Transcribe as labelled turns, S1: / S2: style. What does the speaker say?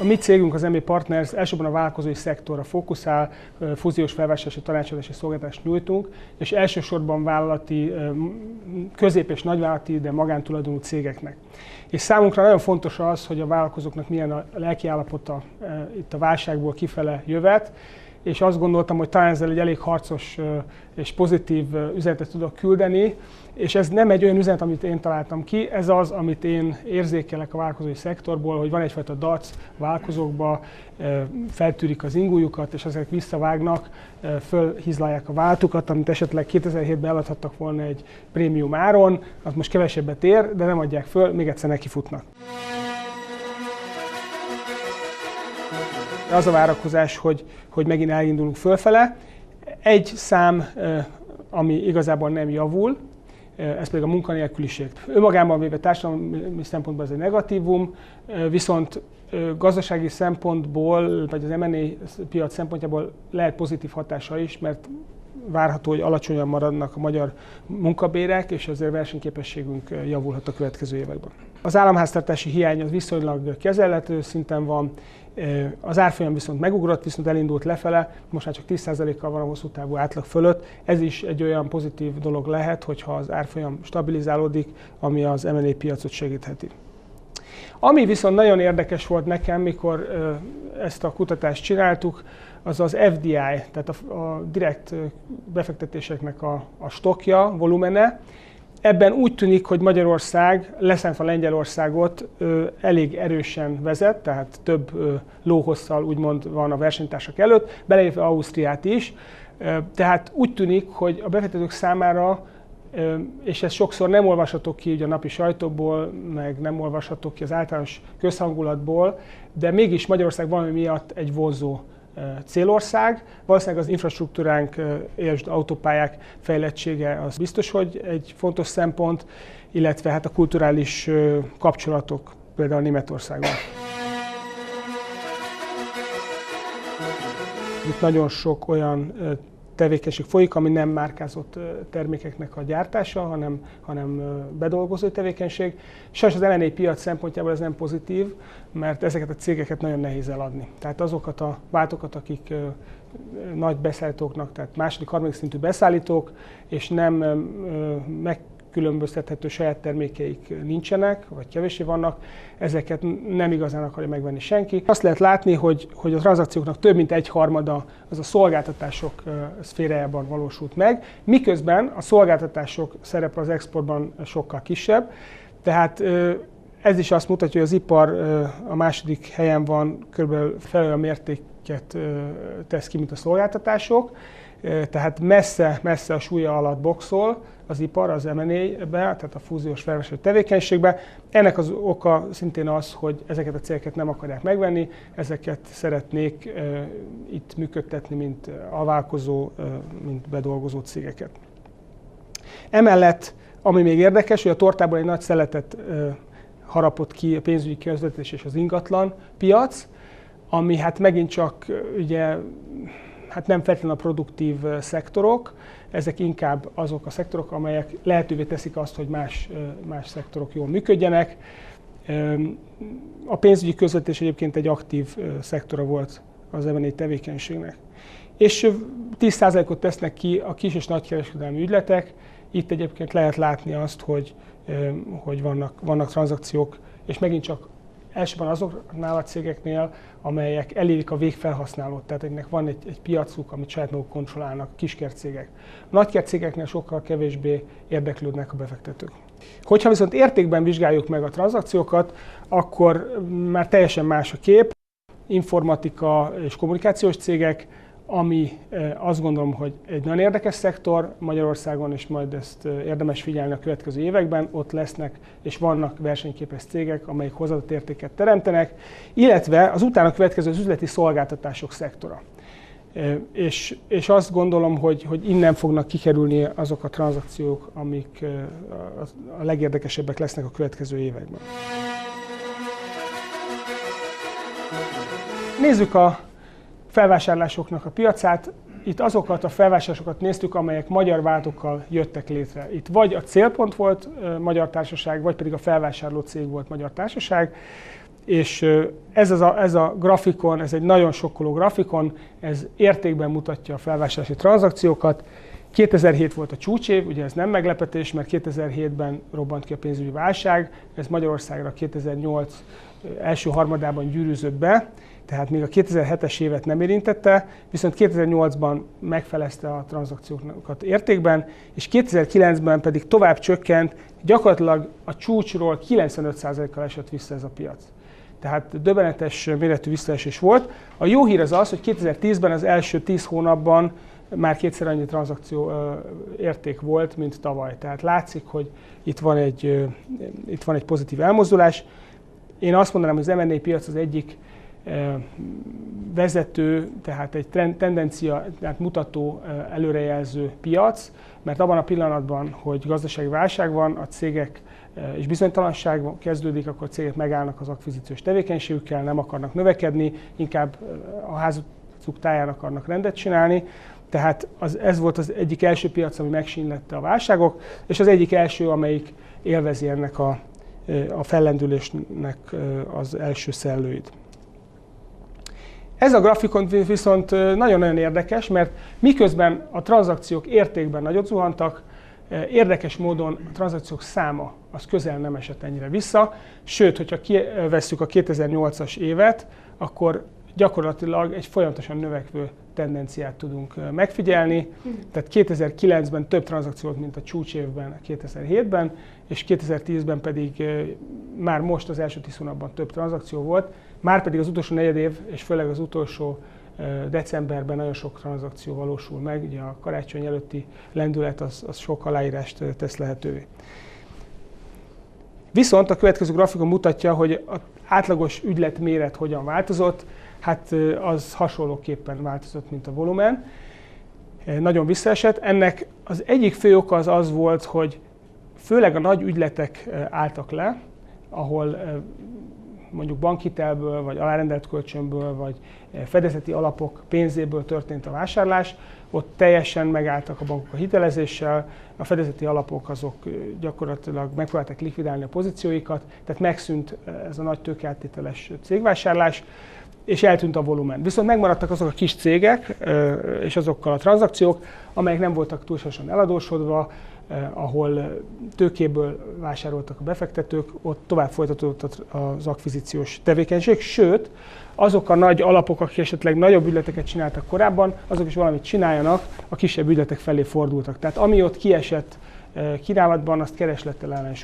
S1: A mi cégünk, az MA Partners elsősorban a vállalkozói szektorra fókuszál, fúziós felvásárlási tanácsadási szolgáltatást nyújtunk, és elsősorban vállalati, közép- és nagyvállalati, de magántulajdonú cégeknek. És számunkra nagyon fontos az, hogy a vállalkozóknak milyen a lelki állapota itt a válságból kifele jövet, és azt gondoltam, hogy talán ezzel egy elég harcos és pozitív üzenetet tudok küldeni, és ez nem egy olyan üzenet, amit én találtam ki, ez az, amit én érzékelek a vállalkozói szektorból, hogy van egyfajta dac vállalkozókba, feltűrik az ingújukat, és ezek visszavágnak, fölhizlálják a váltukat, amit esetleg 2007-ben eladhattak volna egy prémium áron, az most kevesebbet ér, de nem adják föl, még egyszer nekifutnak. Az a várakozás, hogy megint elindulunk fölfele. Egy szám, ami igazából nem javul, ez pedig a munkanélküliség. Önmagában véve társadalmi szempontból ez egy negatívum, viszont gazdasági szempontból, vagy az M&A piac szempontjából lehet pozitív hatása is, mert várható, hogy alacsonyan maradnak a magyar munkabérek, és azért versenyképességünk javulhat a következő években. Az államháztartási hiány az viszonylag kezelhető szinten van, az árfolyam viszont megugrott, viszont elindult lefele, most már csak 10%-kal van a hosszú távú átlag fölött. Ez is egy olyan pozitív dolog lehet, hogyha az árfolyam stabilizálódik, ami az M&A piacot segítheti. Ami viszont nagyon érdekes volt nekem, mikor ezt a kutatást csináltuk, az az FDI, tehát a direkt befektetéseknek a stokja, volumene. Ebben úgy tűnik, hogy Magyarország, leszámítva Lengyelországot elég erősen vezet, tehát több lóhosszal úgymond van a versenytársak előtt, beleértve Ausztriát is. Tehát úgy tűnik, hogy a befektetők számára, és ez sokszor nem olvashatok ki ugye a napi sajtóból, meg nem olvashatok ki az általános közhangulatból, de mégis Magyarország valami miatt egy vonzó célország. Valószínűleg az infrastruktúránk, és autópályák fejlettsége az biztos, hogy egy fontos szempont, illetve hát a kulturális kapcsolatok, például Németországban. Itt nagyon sok olyan tevékenység folyik, ami nem márkázott termékeknek a gyártása, hanem bedolgozói tevékenység. Sajnos az M&A piac szempontjából ez nem pozitív, mert ezeket a cégeket nagyon nehéz eladni. Tehát azokat a váltókat, akik nagy beszállítóknak, tehát második, harmadik szintű beszállítók, és nem megkülönböztethető saját termékeik nincsenek, vagy kevéssé vannak, ezeket nem igazán akarja megvenni senki. Azt lehet látni, hogy a tranzakcióknak több mint egyharmada az a szolgáltatások szférájában valósult meg, miközben a szolgáltatások szerepe az exportban sokkal kisebb. Tehát ez is azt mutatja, hogy az ipar a második helyen van, kb. Felől a mértéket tesz ki, mint a szolgáltatások. Tehát messze a súlya alatt boxol az ipar az M&A-be, tehát a fúziós felvásárlási tevékenységbe. Ennek az oka szintén az, hogy ezeket a cégeket nem akarják megvenni, ezeket szeretnék itt működtetni, mint alvállalkozó, mint bedolgozó cégeket. Emellett, ami még érdekes, hogy a tortából egy nagy szeletet harapott ki a pénzügyi közvetítés és az ingatlan piac, ami hát megint csak ugye, hát nem feltétlenül a produktív szektorok, ezek inkább azok a szektorok, amelyek lehetővé teszik azt, hogy más szektorok jól működjenek. A pénzügyi közvetítés egyébként egy aktív szektora volt az M&A tevékenységnek. És 10%-ot tesznek ki a kis és nagykereskedelmi ügyletek. Itt egyébként lehet látni azt, hogy vannak tranzakciók, és megint csak elsősorban azoknál a cégeknél, amelyek elérik a végfelhasználót, tehát ennek van egy piacuk, amit saját maguk kontrollálnak, kiskertcégek. A nagykertcégeknél sokkal kevésbé érdeklődnek a befektetők. Hogyha viszont értékben vizsgáljuk meg a tranzakciókat, akkor már teljesen más a kép. Informatika és kommunikációs cégek, ami azt gondolom, hogy egy nagyon érdekes szektor Magyarországon, és majd ezt érdemes figyelni a következő években, ott lesznek és vannak versenyképes cégek, amelyek hozzáadott értéket teremtenek, illetve az utána következő az üzleti szolgáltatások szektora. És azt gondolom, hogy innen fognak kikerülni azok a tranzakciók, amik a legérdekesebbek lesznek a következő években. Nézzük a felvásárlásoknak a piacát. Itt azokat a felvásárlásokat néztük, amelyek magyar váltókkal jöttek létre. Itt vagy a célpont volt magyar társaság, vagy pedig a felvásárló cég volt magyar társaság. És ez a grafikon, ez egy nagyon sokkoló grafikon, ez értékben mutatja a felvásárlási tranzakciókat. 2007 volt a csúcsév, ugye ez nem meglepetés, mert 2007-ben robbant ki a pénzügyi válság, ez Magyarországra 2008 első harmadában gyűrűzött be, tehát még a 2007-es évet nem érintette, viszont 2008-ban megfelezte a tranzakciókat értékben, és 2009-ben pedig tovább csökkent, gyakorlatilag a csúcsról 95%-kal esett vissza ez a piac. Tehát döbbenetes méretű visszaesés volt. A jó hír az, hogy 2010-ben az első 10 hónapban már kétszer annyi tranzakció érték volt, mint tavaly. Tehát látszik, hogy itt van egy pozitív elmozdulás. Én azt mondanám, hogy az M&A piac az egyik vezető, tehát egy tendencia, tehát mutató, előrejelző piac, mert abban a pillanatban, hogy gazdasági válság van, a cégek és bizonytalanság kezdődik, akkor a cégek megállnak az akvizíciós tevékenységükkel, nem akarnak növekedni, inkább a házuk táján akarnak rendet csinálni. Tehát ez volt az egyik első piac, ami megsínlette a válságok, és az egyik első, amelyik élvezi ennek a fellendülésnek az első szellőit. Ez a grafikon viszont nagyon-nagyon érdekes, mert miközben a tranzakciók értékben nagyot zuhantak, érdekes módon a tranzakciók száma az közel nem esett ennyire vissza, sőt, hogyha kivesszük a 2008-as évet, akkor gyakorlatilag egy folyamatosan növekvő tendenciát tudunk megfigyelni. Tehát 2009-ben több tranzakció volt, mint a csúcsévben 2007-ben, és 2010-ben pedig már most az első 10 hónapban több tranzakció volt, márpedig az utolsó negyedév, és főleg az utolsó decemberben nagyon sok tranzakció valósul meg, ugye a karácsony előtti lendület az sok aláírást tesz lehetővé. Viszont a következő grafikon mutatja, hogy az átlagos ügyletméret hogyan változott, hát az hasonlóképpen változott, mint a volumen. Nagyon visszaesett. Ennek az egyik fő oka az volt, hogy főleg a nagy ügyletek álltak le, ahol mondjuk bankhitelből, vagy alárendelt kölcsönből, vagy fedezeti alapok pénzéből történt a vásárlás, ott teljesen megálltak a bankok a hitelezéssel, a fedezeti alapok azok gyakorlatilag megpróbálták likvidálni a pozícióikat, tehát megszűnt ez a nagy tőkeáttételes cégvásárlás, és eltűnt a volumen. Viszont megmaradtak azok a kis cégek és azokkal a tranzakciók, amelyek nem voltak túlságosan eladósodva, ahol tőkéből vásároltak a befektetők, ott tovább folytatódott az akvizíciós tevékenység, sőt, azok a nagy alapok, akik esetleg nagyobb ügyleteket csináltak korábban, azok is valamit csináljanak, a kisebb ügyletek felé fordultak. Tehát ami ott kiesett kínálatban, azt kereslettel ellen